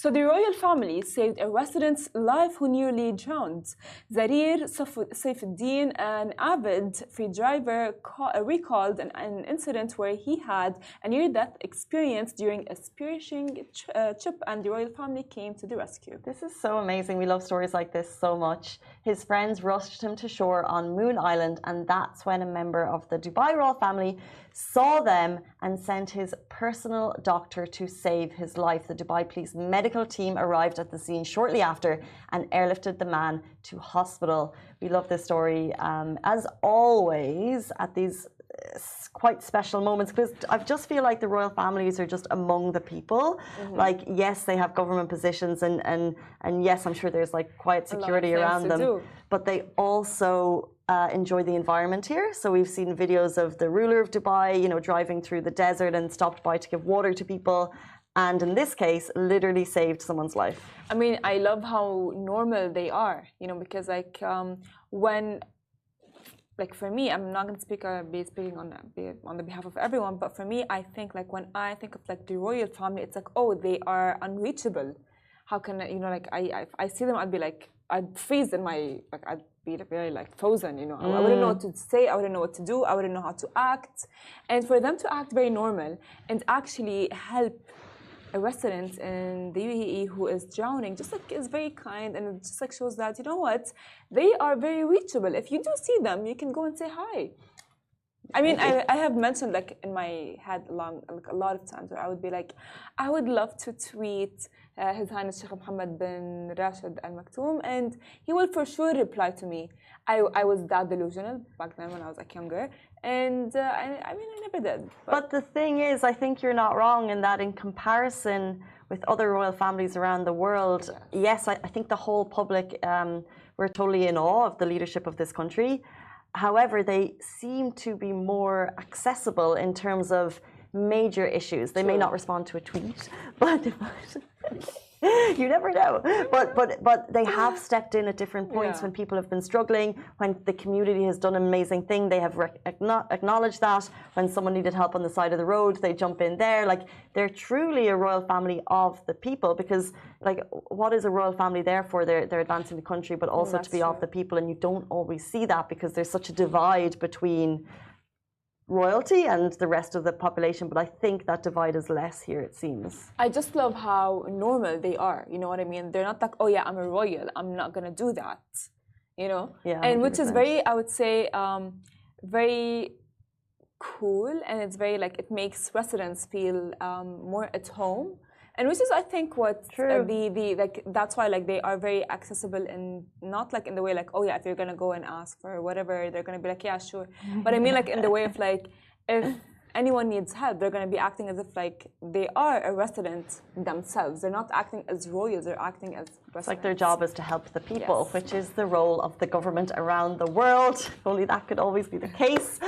So the royal family saved a resident's life who nearly drowned. Zarir Saifuddin, an avid free driver, recalled an incident where he had a near-death experience during a spearfishing trip, and the royal family came to the rescue. This is so amazing. We love stories like this so much. His friends rushed him to shore on Moon Island, and that's when a member of the Dubai royal family saw them and sent his personal doctor to save his life. The Dubai police medical team arrived at the scene shortly after and airlifted the man to hospital. We love this story, as always, at these quite special moments, because I just feel like the royal families are just among the people. Like, yes, they have government positions, and yes, I'm sure there's like quiet security around them, but they also enjoy the environment here. So we've seen videos of the ruler of Dubai, you know, driving through the desert and stopped by to give water to people, and in this case literally saved someone's life. I mean, I love how normal they are, you know, because like when, like for me, I'm not going to be speaking on the behalf of everyone, but for me, I think like when I think of like the royal family, it's like, oh, they are unreachable. How can I, you know, like I see them, I'd be like, I'd freeze in my, like I'd be very like frozen, you know. I wouldn't know what to say, I wouldn't know what to do, I wouldn't know how to act. And for them to act very normal and actually help a resident in the UAE who is drowning, just like is very kind, and it just like shows that, you know what, they are very reachable. If you do see them, you can go and say hi. I mean, I have mentioned like in my head like a lot of times where I would be like, I would love to tweet His Highness Sheikh Mohammed bin Rashid Al Maktoum, and he will for sure reply to me. I was that delusional back then when I was like younger, and I mean, I never did. But the thing is, I think you're not wrong in that in comparison with other royal families around the world, yes, I think the whole public, we're totally in awe of the leadership of this country. However, they seem to be more accessible in terms of major issues. They may not respond to a tweet, but you never know. But they have stepped in at different points when people have been struggling, when the community has done an amazing thing. They have acknowledged that. When someone needed help on the side of the road, they jump in there. Like, they're truly a royal family of the people, because like, what is a royal family there for? They're advancing the country, but also to be of the people, and you don't always see that because there's such a divide between royalty and the rest of the population. But I think that divide is less here, it seems. I just love how normal they are, you know what I mean? They're not like, oh yeah, I'm a royal, I'm not gonna do that, you know? Yeah, and 100%. Which is very, I would say, very cool, and it's very like, it makes residents feel more at home. And which is, I think, what like that's why like they are very accessible, and not like in the way like, oh yeah, if you're gonna go and ask for whatever, they're gonna be like, yeah, sure. But I mean like in the way of like, if anyone needs help, they're gonna be acting as if like they are a resident themselves. They're not acting as royals, they're acting as residents. It's like their job is to help the people, which is the role of the government around the world. If only that could always be the case.